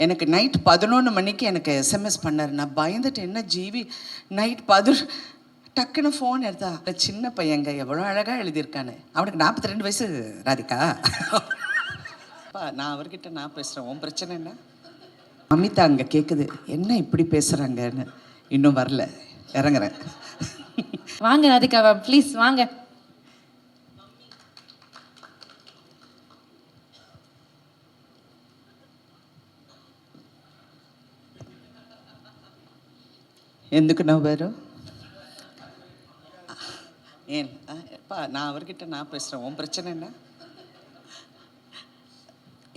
எனக்கு நைட் 11 மணிக்கு எனக்கு எஸ்எம்எஸ் பண்ணார். நான் பயந்துட்டு, என்ன ஜீவி நைட் 11 டக்குன்னு ஃபோன் எடுத்தா, சின்ன பையங்க எவ்வளோ அழகாக எழுதியிருக்கானு. அவனுக்கு 42 வயசு ராதிகா. நான் அவர்கிட்ட நான் பேசுகிறேன், உன் பிரச்சனை என்ன? அமிதா அங்கே கேட்குது, என்ன இப்படி பேசுகிறாங்கன்னு. இன்னும் வரல, இறங்குறேன். வாங்க ராதிகா, ப்ளீஸ் வாங்க. ఎందుకు నవ్వారు? நான் அவர்கிட்ட நான் பேசுகிறேன், உன் பிரச்சனை என்ன?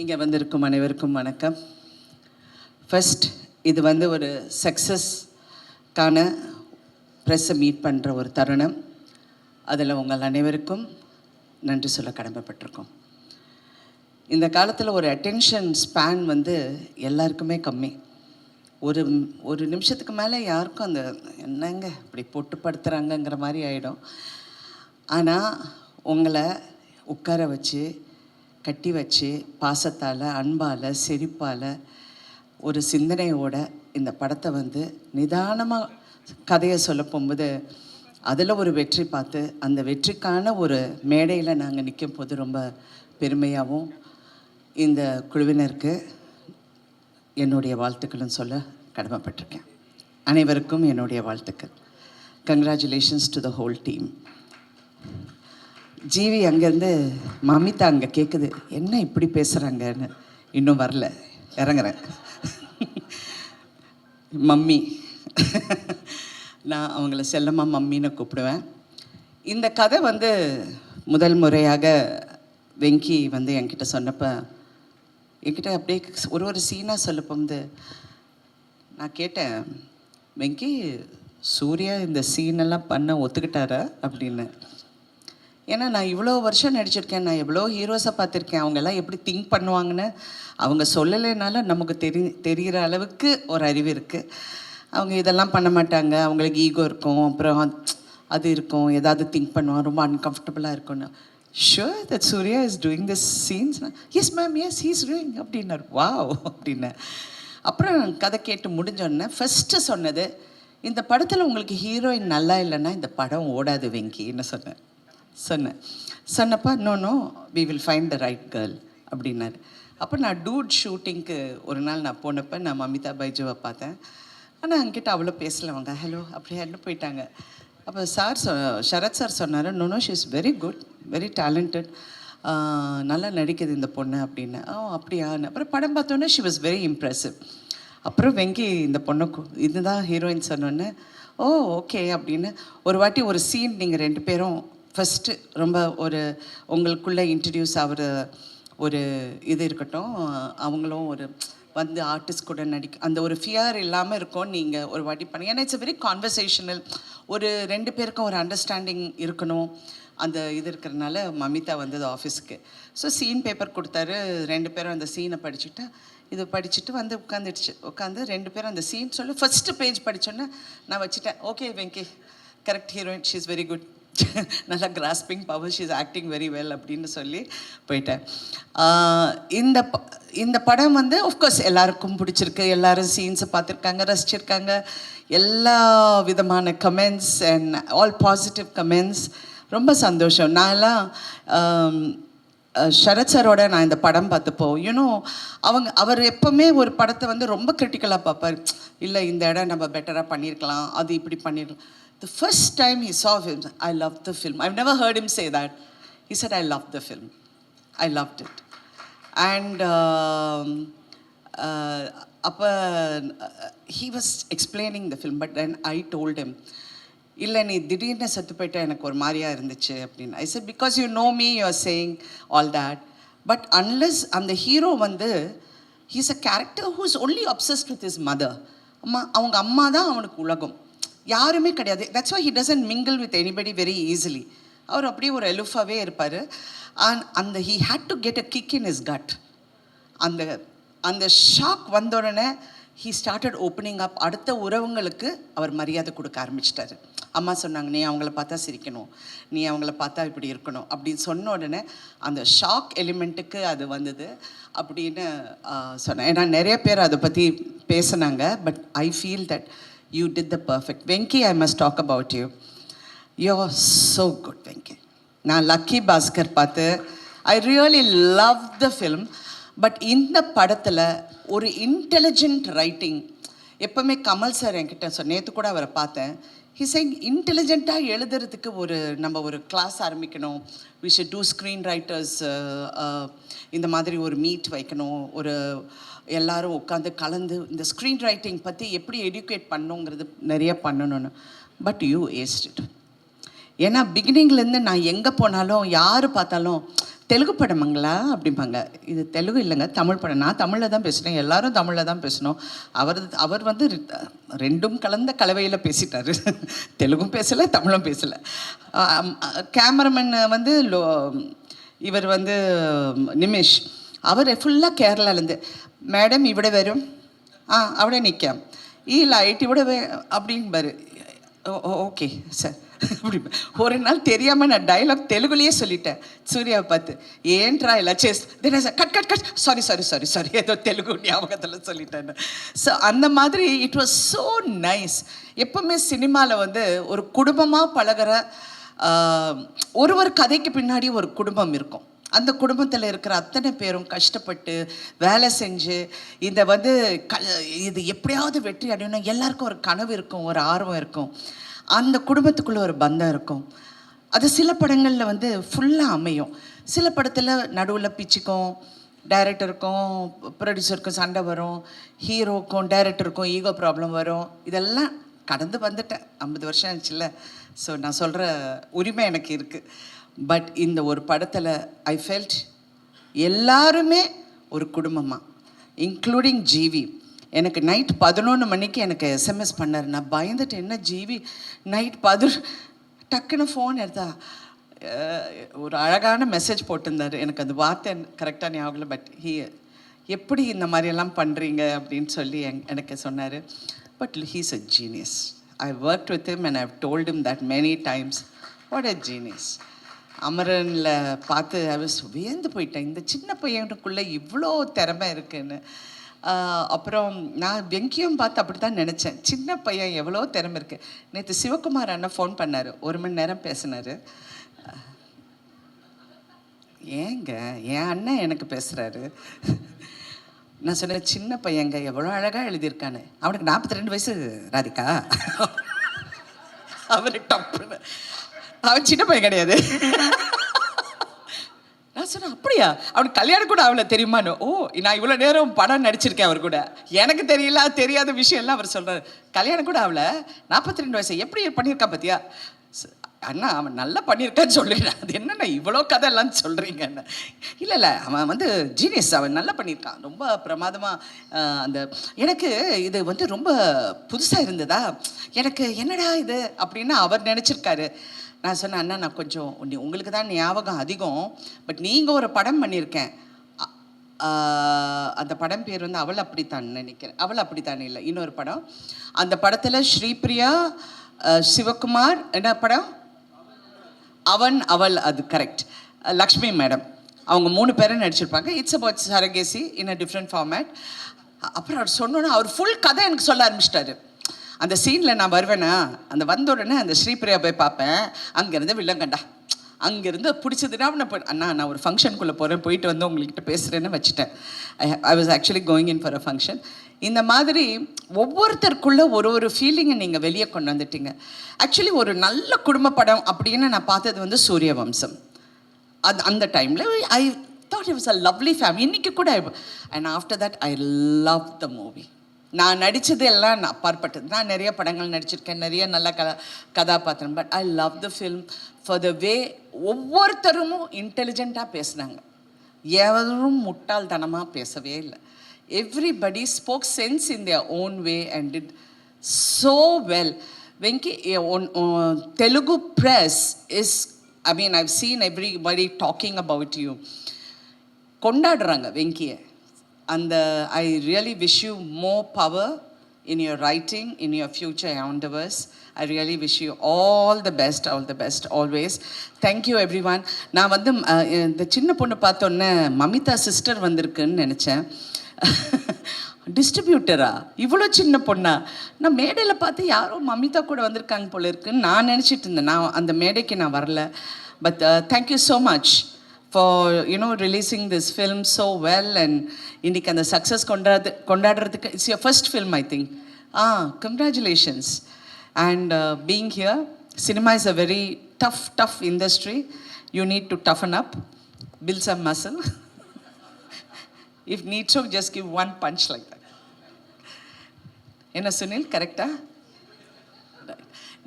இங்கே வந்திருக்கும் அனைவருக்கும் வணக்கம். ஃபர்ஸ்ட், இது ஒரு சக்ஸஸ்க்கான ப்ரெஸ்ஸை மீட் பண்ணுற ஒரு தருணம். அதில் உங்கள் அனைவருக்கும் நன்றி சொல்ல கடமைப்பட்டிருக்கோம். இந்த காலத்தில் ஒரு அட்டென்ஷன் ஸ்பேன் எல்லாருக்குமே கம்மி. ஒரு நிமிஷத்துக்கு மேலே யாருக்கும் அந்த என்னங்க இப்படி போட்டு படுத்துகிறாங்கங்கிற மாதிரி ஆகிடும். ஆனால் உங்களை உட்கார வச்சு, கட்டி வச்சு, பாசத்தால், அன்பால், சிரிப்பால், ஒரு சிந்தனையோட இந்த படத்தை நிதானமாக கதையை சொல்ல போகும்போது அதில் ஒரு வெற்றி பார்த்து, அந்த வெற்றிக்கான ஒரு மேடையில் நாங்கள் நிற்கும் போது ரொம்ப பெருமையாகவும் இந்த குழுவினருக்கு என்னுடைய வாழ்த்துக்களும் சொல்ல கடமைப்பட்டிருக்கேன். அனைவருக்கும் என்னுடைய வாழ்த்துக்கள். Congratulations to the whole team. GV அங்கேருந்து மமிதா அங்கே கேட்குது, என்ன இப்படி பேசுகிறாங்கன்னு. இன்னும் வரல, இறங்குறேன். மம்மி, நான் அவங்கள செல்லமாக மம்மின்னு கூப்பிடுவேன். இந்த கதை முதல் முறையாக வெங்கி என்கிட்ட சொன்னப்போ, என்கிட்ட அப்படியே ஒரு சீனாக சொல்லப்போ நான் கேட்டேன், வெங்கி சூர்யா இந்த சீனெல்லாம் பண்ண ஒத்துக்கிட்டாரா அப்படின்னு. ஏன்னா நான் இவ்வளோ வருஷம் நடிச்சிருக்கேன், நான் எவ்வளோ ஹீரோஸை பார்த்துருக்கேன். அவங்கெல்லாம் எப்படி திங்க் பண்ணுவாங்கன்னு அவங்க சொல்லலைனாலும் நமக்கு தெரிகிற அளவுக்கு ஒரு அறிவு இருக்குது. அவங்க இதெல்லாம் பண்ண மாட்டாங்க, அவங்களுக்கு ஈகோ இருக்கும், அப்புறம் அது இருக்கும், ஏதாவது திங்க் பண்ணுவாங்க, ரொம்ப அன்கம்ஃபர்டபுளாக இருக்கும்னு. Sure that Surya is doing this scenes? Yes ma'am, yes he's doing அப்படின்னார். வாவ் அப்படின்னேன். அப்புறம் கதை கேட்டு முடிஞ்சோடனே ஃபஸ்ட்டு சொன்னது, இந்த படத்தில் உங்களுக்கு ஹீரோயின் நல்லா இல்லைன்னா இந்த படம் ஓடாது வெங்கின்னு சொன்னப்போ no we will find the right girl அப்படின்னாரு. அப்போ நான் டூட் ஷூட்டிங்க்கு ஒரு நாள் நான் போனப்போ நான் மமிதா பைஜுவை பார்த்தேன். ஆனால் அங்கிட்ட அவ்வளோ பேசலவங்க, ஹலோ அப்படியான்னு போயிட்டாங்க. அப்போ சரத் சார் சொன்னார், no she is very good, very talented, நல்லா நடிக்குது இந்த பொண்ணு அப்படின்னு. அப்படியான்னு அப்புறம் படம் பார்த்தோன்னே ஷி வாஸ் வெரி இம்ப்ரெசிவ். அப்புறம் வெங்கி இந்த பொண்ணு இதுதான் ஹீரோயின் சொன்னோன்னே, ஓ ஓகே அப்படின்னு. ஒரு வாட்டி ஒரு சீன் நீங்கள் 2 பேரும் ஃபஸ்ட்டு ரொம்ப உங்களுக்குள்ளே இன்ட்ரடியூஸ் ஆகிற ஒரு இது இருக்கட்டும், அவங்களும் ஆர்டிஸ்ட் கூட அந்த ஒரு ஃபியர் இல்லாமல் இருக்கும். நீங்கள் ஒரு வாட்டி பண்ணி, ஏன்னா இட்ஸ் வெரி கான்வர்சேஷனல், 2 பேருக்கும் ஒரு அண்டர்ஸ்டாண்டிங் இருக்கணும். அந்த இது இருக்கிறதுனால மமிதா ஆஃபீஸுக்கு. ஸோ சீன் பேப்பர் கொடுத்தாரு. 2 பேரும் அந்த சீனை படிச்சுட்டு உட்காந்து 2 பேரும் அந்த சீன் சொல்லி ஃபஸ்ட்டு பேஜ் படித்தோன்னே நான் வச்சுட்டேன், okay Venky correct heroine, she is very good, நல்லா grasping power, she is acting very well அப்படின்னு சொல்லி போயிட்டேன். இந்த படம் ஆஃப்கோர்ஸ் எல்லாருக்கும் பிடிச்சிருக்கு, எல்லாரும் சீன்ஸை பார்த்துருக்காங்க, ரசிச்சிருக்காங்க. எல்லா விதமான comments and all positive comments, ரொம்ப சந்தோஷம். நான்லாம் சரத் சாரோட நான் இந்த படம் பார்த்தப்போ அவர் எப்போவுமே ஒரு படத்தை ரொம்ப கிரிட்டிக்கலாக பார்ப்பார். இல்லை இந்த இடம் நம்ம பெட்டராக பண்ணியிருக்கலாம், அது இப்படி பண்ணியிருக்கலாம். The first time he saw films, I loved the film. I've never heard him say that. He said, I loved the film. I loved it. And he was explaining the film, but then I told him, இல்லை நீ திடீர்னு செத்து போயிட்டா எனக்கு ஒரு மாதிரியாக இருந்துச்சு அப்படின்னு. I said, because you know me, you are saying all that, but unless அந்த hero he's a character who is only obsessed with his mother. அவங்க அம்மா தான் அவனுக்கு உலகம், யாருமே கிடையாது. That's why he doesn't mingle with anybody very easily. அவர் அப்படியே ஒரு எலுஃபாகவே இருப்பார். அந்த he had to get a kick in his gut. அந்த ஷாக் வந்தோடனே ஹீ ஸ்டார்டட் ஓப்பனிங் அப். அடுத்த உறவுங்களுக்கு அவர் மரியாதை கொடுக்க ஆரம்பிச்சிட்டாரு. அம்மா சொன்னாங்க, நீ அவங்கள பார்த்தா சிரிக்கணும், நீ அவங்கள பார்த்தா இப்படி இருக்கணும் அப்படின்னு சொன்ன உடனே அந்த ஷாக் எலிமெண்ட்டுக்கு அது வந்தது அப்படின்னு சொன்னேன். ஏன்னா நிறைய பேர் அதை பற்றி பேசினாங்க. But I feel that you did the perfect. Venky, I must talk about you. You are so good Venky. நான் லக்கி பாஸ்கர் பார்த்து I really love the film. But இந்த படத்தில் ஒரு இன்டெலிஜென்ட் ரைட்டிங். எப்போவுமே கமல் சார் என்கிட்ட நேற்று கூட அவரை பார்த்தேன். ஹிசைங் இன்டெலிஜென்ட்டாக எழுதுறதுக்கு நம்ம ஒரு கிளாஸ் ஆரம்பிக்கணும். We should do screenwriters, இந்த மாதிரி ஒரு மீட் வைக்கணும். எல்லாரும் உட்காந்து கலந்து இந்த ஸ்க்ரீன் ரைட்டிங் பற்றி எப்படி எடியூகேட் பண்ணணுங்கிறது நிறைய பண்ணணும்னு. But you ஏஸ்ட் it. ஏன்னா பிகினிங்லேருந்து நான் எங்கே போனாலும் யார் பார்த்தாலும் தெலுங்கு படமுங்களா அப்படிம்பாங்க. இது தெலுங்கு இல்லைங்க, தமிழ் படம். நான் தமிழில் தான் பேசுகிறேன், எல்லாரும் தமிழில் தான் பேசணும். அவர் வந்து ரெண்டும் கலந்த கலவையில் பேசிட்டார். தெலுங்கும் பேசலை, தமிழும் பேசலை. கேமராமேன் வந்து இவர் வந்து நிமிஷ், அவர் ஃபுல்லாக கேரளாலேருந்து, மேடம் இவிட வரும், അവിടെ நிற்காம், ഈ ലൈറ്റ് ഇവിടെ அப்படின்பாரு. ஓகே சார் அப்படி. ஒரு நாள் தெரியாமல் நான் டைலாக் தெலுங்குலேயே சொல்லிட்டேன் சூர்யாவை பார்த்து, ஏன்ட்ரா இல்லை சேஸ் தின cut cut cut sorry sorry sorry sorry ஏதோ தெலுங்கு ஞாபகத்தில் சொல்லிட்டேன். ஸோ அந்த மாதிரி இட் வாஸ் ஸோ நைஸ். எப்போவுமே சினிமாவில் வந்து ஒரு குடும்பமாக பழகிற ஒரு கதைக்கு பின்னாடி ஒரு குடும்பம் இருக்கும். அந்த குடும்பத்தில் இருக்கிற அத்தனை பேரும் கஷ்டப்பட்டு வேலை செஞ்சு இந்த வந்து இது எப்படியாவது வெற்றி அடையணும். எல்லாருக்கும் ஒரு கனவு இருக்கும், ஒரு ஆர்வம் இருக்கும், அந்த குடும்பத்துக்குள்ளே ஒரு பந்தம் இருக்கும். அது சில படங்களில் வந்து ஃபுல்லாக அமையும். சில படத்தில் நடுவில் பிச்சுக்கும், டைரக்டருக்கும் ப்ரொடியூசருக்கும் சண்டை வரும், ஹீரோக்கும் டைரக்டருக்கும் ஈகோ ப்ராப்ளம் வரும். இதெல்லாம் கடந்து வந்துட்டேன். 50 வருஷம் ஆச்சுல்ல. ஸோ நான் சொல்கிற உரிமை எனக்கு இருக்குது. பட் இந்த ஒரு படத்தில் ஐ ஃபெல்ட் எல்லாருமே ஒரு குடும்பமாக, இன்க்ளூடிங் ஜிவி. எனக்கு நைட் 11 மணிக்கு எனக்கு எஸ்எம்எஸ் பண்ணார். நான் பயந்துட்டு, என்ன ஜிவி நைட் 11 டக்குன்னு ஃபோன் எடுத்தா ஒரு அழகான மெசேஜ் போட்டிருந்தார். எனக்கு அந்த வார்த்தை கரெக்டாக ஞாபகம் இல்லை. பட் எப்படி இந்த மாதிரியெல்லாம் பண்ணுறீங்க அப்படின்னு சொல்லி எனக்கு சொன்னார். But he's a genius. I worked with him and I have told him that many times. What a genius. அமரனில் பார்த்து ஐ வாஸ் வியந்து போயிட்டேன், இந்த சின்ன பையனுக்குள்ளே இவ்வளோ திறமை இருக்குன்னு. அப்புறம் நான் வெங்கியும் பார்த்து அப்படி தான் நினச்சேன், சின்ன பையன் எவ்வளோ திறமை இருக்குது. நேற்று சிவகுமார் அண்ணன் ஃபோன் பண்ணார், 1 மணி நேரம் பேசினார். ஏங்க என் அண்ணன் எனக்கு பேசுகிறாரு. நான் சொன்னேன், சின்ன பையங்க எவ்வளோ அழகாக எழுதியிருக்கானு. அவனுக்கு 42 வயசு ராதிகா. அவரு டப்புன்னு, அவன் சின்ன பையன் கிடையாது. நான் சொன்னேன், அப்படியா, அவனுக்கு கல்யாணம் கூட அவளை தெரியுமான்னு. ஓ, நான் இவ்வளோ நேரம் படம் நடிச்சிருக்கேன் அவர் கூட, எனக்கு தெரியல, தெரியாத விஷயம் எல்லாம் அவர் சொல்கிறார். கல்யாணம் கூட அவளை 42 வயசு எப்படி பண்ணியிருக்கான் பார்த்தியா. அண்ணா அவன் நல்லா பண்ணியிருக்கான்னு சொல்லிடுறேன். அது என்னண்ணா இவ்வளோ கதை எல்லாம் சொல்கிறீங்கன்னு. இல்லை அவன் வந்து ஜீனியஸ், அவன் நல்லா பண்ணியிருக்கான், ரொம்ப பிரமாதமாக. அந்த எனக்கு இது வந்து ரொம்ப புதுசாக இருந்ததா, எனக்கு என்னடா இது அப்படின்னு அவர் நினச்சிருக்காரு. நான் சொன்னேன், அண்ணா நான் கொஞ்சம் உங்களுக்கு தான் ஞாபகம் அதிகம், பட் நீங்கள் ஒரு படம் பண்ணியிருக்கேன், அந்த படம் பேர் வந்து அவள் அப்படித்தான் நினைக்கிறேன். அவள் அப்படித்தான் இல்லை, இன்னொரு படம். அந்த படத்தில் ஸ்ரீபிரியா, சிவகுமார், என்ன படம், அவன் அவள், அது கரெக்ட், லக்ஷ்மி மேடம், அவங்க 3 பேரும் நடிச்சிருப்பாங்க. It's about surrogacy in a different format. அப்புறம் அவர் சொன்னோன்னா அவர் ஃபுல் கதை எனக்கு சொல்ல ஆரம்பிச்சிட்டாரு. அந்த சீனில் நான் வருவேன்னா, அந்த வந்த உடனே அந்த ஸ்ரீபிரியா போய் பார்ப்பேன், அங்கேருந்து வில்லங்கண்டா, அங்கேருந்து பிடிச்சதுன்னா அண்ணா நான் ஒரு ஃபங்க்ஷனுக்குள்ளே போகிறேன், போயிட்டு வந்து உங்கள்கிட்ட பேசுகிறேன்னு வச்சுட்டேன். I was actually going in for a function. இந்த மாதிரி ஒவ்வொருத்தருக்குள்ளே ஒரு ஃபீலிங்கை நீங்கள் வெளியே கொண்டு வந்துட்டீங்க. ஆக்சுவலி ஒரு நல்ல குடும்ப படம் அப்படின்னு நான் பார்த்தது வந்து சூரியவம்சம். அந்த டைமில் I thought it was a lovely family. இன்றைக்கி கூட and after that I love the movie. நான் நடித்தது எல்லாம் நான் அப்பாற்பட்டது. நான் நிறைய படங்கள் நடிச்சிருக்கேன், நிறைய நல்ல கதாபாத்திரம். But I love the film for the way ஒவ்வொருத்தரும் இன்டெலிஜென்ட்டாக பேசுனாங்க, எவரும் முட்டாள்தனமாக பேசவே இல்லை. Everybody spoke sense in their own way and did so well. Venki, Telugu press is, I mean, I've seen everybody talking about you. கொண்டாடுறாங்க வெங்கியை. அந்த I really wish you more power in your writing, in your future endeavors. I really wish you all the best always. Thank you everyone. நான் வந்து இந்த சின்ன பொண்ணு பார்த்தோன்னே Mamitha sister வந்திருக்குன்னு நினச்சேன். டிஸ்ட்ரிபியூட்டரா இவ்வளோ சின்ன பொண்ணா? நான் மேடையில் பார்த்து யாரோ மமிதா கூட வந்திருக்காங்க போல இருக்குன்னு நான் நினச்சிட்டு இருந்தேன். நான் அந்த மேடைக்கு நான் வரல. But thank you so much for releasing this film so well, and இன்னைக்கு அந்த சக்ஸஸ் கொண்டாடுறதுக்கு it's your first film I think. Congratulations. And being here, cinema is a very tough industry. You need to toughen up, build some muscle. If need to, just give one punch like that. என்ன சுனில் கரெக்டா?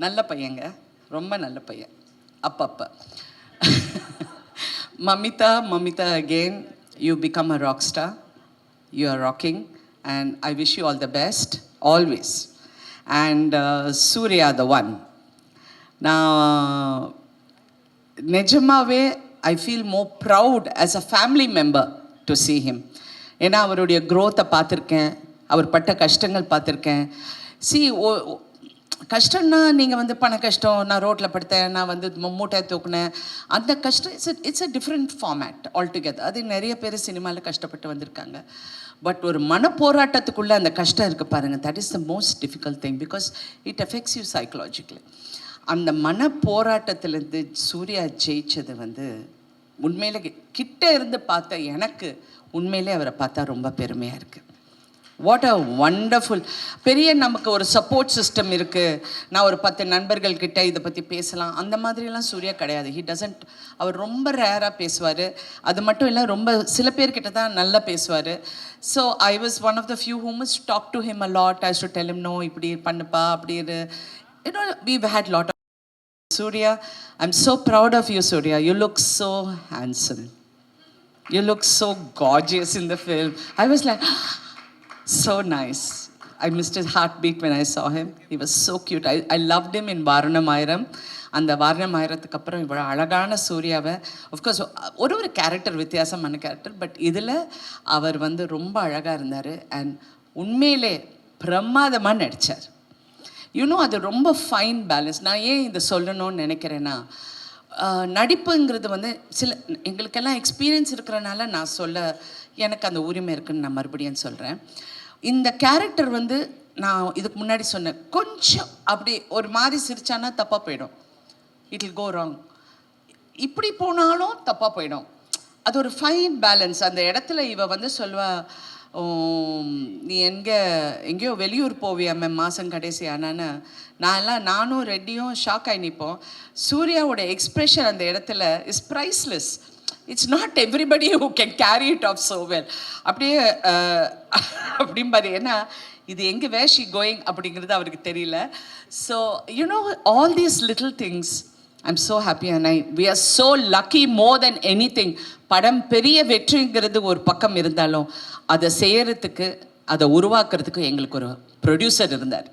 நல்ல பையங்க, ரொம்ப நல்ல பையன். அப்பப்ப Mamita, again, you become a rock star. You are rocking, and I wish you all the best, always. And Surya, the one. Now, Nejamave, I feel more proud as a family member to see him. ஏன்னா அவருடைய க்ரோத்தை பார்த்துருக்கேன், அவர் பட்ட கஷ்டங்கள் பார்த்துருக்கேன். கஷ்டம்னா நீங்கள் வந்து பண கஷ்டம், நான் ரோட்டில் படுத்தேன், நான் வந்து மூட்டை தூக்குனேன், அந்த கஷ்டம் it's a different format altogether. அது நிறைய பேர் சினிமாவில் கஷ்டப்பட்டு வந்திருக்காங்க. பட் ஒரு மன போராட்டத்துக்குள்ளே அந்த கஷ்டம் இருக்குது பாருங்கள், that is the most difficult thing because it affects you psychologically. அந்த மன போராட்டத்திலேருந்து சூர்யா ஜெயிச்சது வந்து உண்மையிலே கிட்ட இருந்து பார்த்த எனக்கு உண்மையிலே அவரை பார்த்தா ரொம்ப பெருமையாக இருக்குது. What a wonderful. பெரிய நமக்கு ஒரு சப்போர்ட் சிஸ்டம் இருக்குது. நான் ஒரு 10 நண்பர்கள்கிட்ட இதை பற்றி பேசலாம், அந்த மாதிரிலாம் சூர்யா கிடையாது. He doesn't. அவர் ரொம்ப ரேராக பேசுவார். அது மட்டும் இல்லை, ரொம்ப சில பேர்கிட்ட தான் நல்லா பேசுவார். So I was one of the few who must talk to him a lot. I do tell him no, இப்படி பண்ணுப்பா, அப்படி இரு. we've had lot of Surya. I'm so proud of you, Surya. You look so handsome. You look so gorgeous in the film. I was like, so nice. I missed his heartbeat when I saw him. He was so cute. I loved him in Varanamayiram. அந்த வாரணமாயிரத்துக்கு அப்புறம் இவ்வளோ அழகான சூர்யாவை, of course ஒரு character வித்தியாசமான character, but இதில் அவர் வந்து ரொம்ப அழகாக இருந்தார். அண்ட் உண்மையிலே பிரமாதமாக நடித்தார். அது ரொம்ப ஃபைன் பேலன்ஸ். நான் ஏன் இதை சொல்லணும்னு நினைக்கிறேன்னா, நடிப்புங்கிறது வந்து எங்களுக்கெல்லாம் எக்ஸ்பீரியன்ஸ் இருக்கிறனால நான் எனக்கு அந்த உரிமை இருக்குதுன்னு நான் மறுபடியும் சொல்கிறேன். இந்த கேரக்டர் வந்து நான் இதுக்கு முன்னாடி சொன்னேன், கொஞ்சம் அப்படி ஒரு மாதிரி சிரிச்சானா தப்பாக போயிடும். It will go wrong. இப்படி போனாலும் தப்பாக போயிடும். அது ஒரு ஃபைன் பேலன்ஸ். அந்த இடத்துல இவ வந்து சொல்வா, நீ எங்கேயோ வெளியூர் போவியாமே மாதம் கடைசி ஆனான்னு. நானும் ரெட்டியும் ஷாக் ஆகி நிற்போம். சூர்யாவோட எக்ஸ்ப்ரெஷன் அந்த இடத்துல is priceless. It's not everybody who can carry it of so well. அப்படியே அப்படிம்பாரு. ஏன்னா இது எங்கே வேர் ஷி கோயிங் அப்படிங்கிறது அவருக்கு தெரியல. So all these little things I'm so happy and we are so lucky more than anything. படம் பெரிய வெற்றிங்கிறது ஒரு பக்கம் இருந்தாலும் அதை செய்கிறதுக்கு, அதை உருவாக்குறதுக்கு எங்களுக்கு ஒரு ப்ரொடியூசர் இருந்தார்.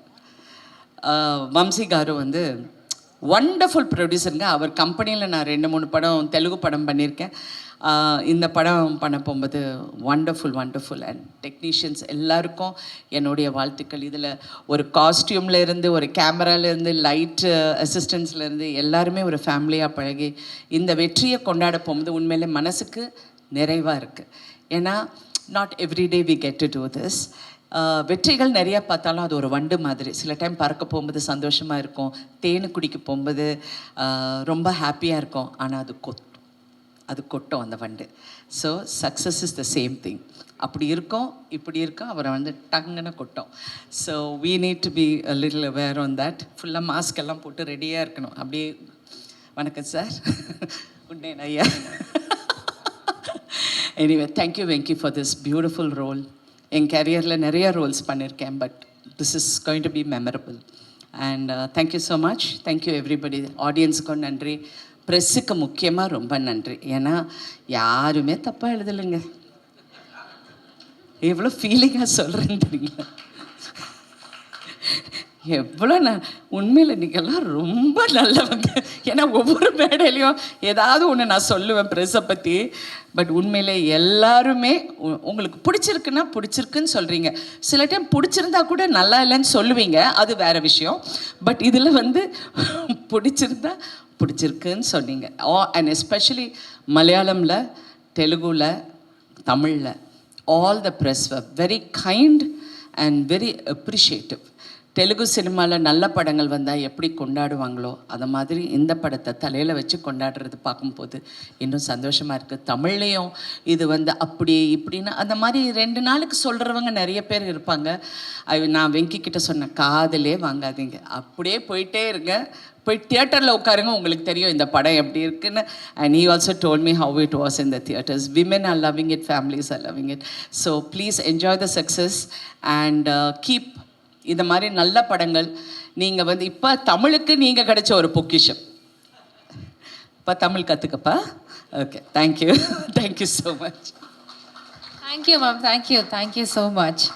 வம்சி காரு வந்து வண்டர்ஃபுல் ப்ரொடியூசருங்க. அவர் கம்பெனியில் நான் 2-3 படம் தெலுங்கு படம் பண்ணியிருக்கேன். இந்த படம் பண்ண போகும்போது வண்டர்ஃபுல். அண்ட் டெக்னீஷியன்ஸ் எல்லாருக்கும் என்னுடைய வாழ்த்துக்கள். இதில் ஒரு காஸ்டியூமில் இருந்து, ஒரு கேமராலேருந்து, லைட் அசிஸ்டன்ஸ்லேருந்து எல்லாருமே ஒரு ஃபேமிலியாக பழகி இந்த வெற்றியை கொண்டாட போகும்போது உண்மையிலே மனசுக்கு நிறைவாக இருக்குது. ஏன்னா not everyday we get to do this. வெற்றிகள் நிறையா பார்த்தாலும் அது ஒரு வண்டு மாதிரி. சில டைம் பறக்க போகும்போது சந்தோஷமாக இருக்கும், தேனு குடிக்க போகும்போது ரொம்ப ஹாப்பியாக இருக்கும். ஆனால் அது கொட்டும் அந்த வண்டு. So success is the same thing. அப்படி இருக்கும், இப்படி இருக்கும், அவரை வந்து டங்குன்னு கொட்டும். So we need to be a little aware on that. ஃபுல்லாக மாஸ்க் எல்லாம் போட்டு ரெடியாக இருக்கணும். அப்படியே வணக்கம் சார், உன்னேன் ஐயா. Anyway, thank you Venki for this beautiful role. என் கேரியரில் நிறைய ரோல்ஸ் பண்ணியிருக்கேன், but this is going to be memorable. And thank you so much. Thank you everybody. ஆடியன்ஸுக்கும் நன்றி, ப்ரெஸ்ஸுக்கு முக்கியமாக ரொம்ப நன்றி. ஏன்னா யாருமே தப்பாக எழுதலைங்க. எவ்வளோ ஃபீலிங்காக சொல்கிறேன்னு தெரியுங்களா? எவ்வளோ உண்மையில் நீங்கள்லாம் ரொம்ப நல்லவங்க. ஏன்னா ஒவ்வொரு மேடையிலையும் ஏதாவது ஒன்று நான் சொல்லுவேன் ப்ரெஸ்ஸை பற்றி. பட் உண்மையிலே எல்லாருமே உங்களுக்கு பிடிச்சிருக்குன்னா பிடிச்சிருக்குன்னு சொல்கிறீங்க. சில டைம் பிடிச்சிருந்தா கூட நல்லா இல்லைன்னு சொல்லுவீங்க, அது வேறு விஷயம். பட் இதில் வந்து பிடிச்சிருந்தா பிடிச்சிருக்குன்னு சொன்னீங்க. அண்ட் எஸ்பெஷலி மலையாளமில், தெலுங்குல, தமிழில் all the press were very kind and very appreciative. Telugu சினிமாவில் நல்ல படங்கள் வந்தால் எப்படி கொண்டாடுவாங்களோ அதை மாதிரி இந்த படத்தை தலையில் வச்சு கொண்டாடுறது பார்க்கும்போது இன்னும் சந்தோஷமாக இருக்குது. தமிழ்லேயும் இது வந்து அப்படி இப்படின்னு அந்த மாதிரி 2 நாளுக்கு சொல்கிறவங்க நிறைய பேர் இருப்பாங்க. நான் வெங்கி கிட்ட சொன்னேன், காதலே வாங்காதீங்க, அப்படியே போயிட்டே இருங்க, போய் தியேட்டரில் உட்காருங்க, உங்களுக்கு தெரியும் இந்த படம் எப்படி இருக்குன்னு. And he also told me how it was in the theatres. Women are loving it, families are loving it. So please enjoy the success and keep இந்த மாதிரி நல்ல படங்கள். நீங்கள் வந்து இப்போ தமிழுக்கு நீங்கள் கிடைச்ச ஒரு பொக்கிஷம். இப்போ தமிழ் கற்றுக்கப்பா. Okay, thank you. Thank you so much. Thank you ma'am, thank you so much.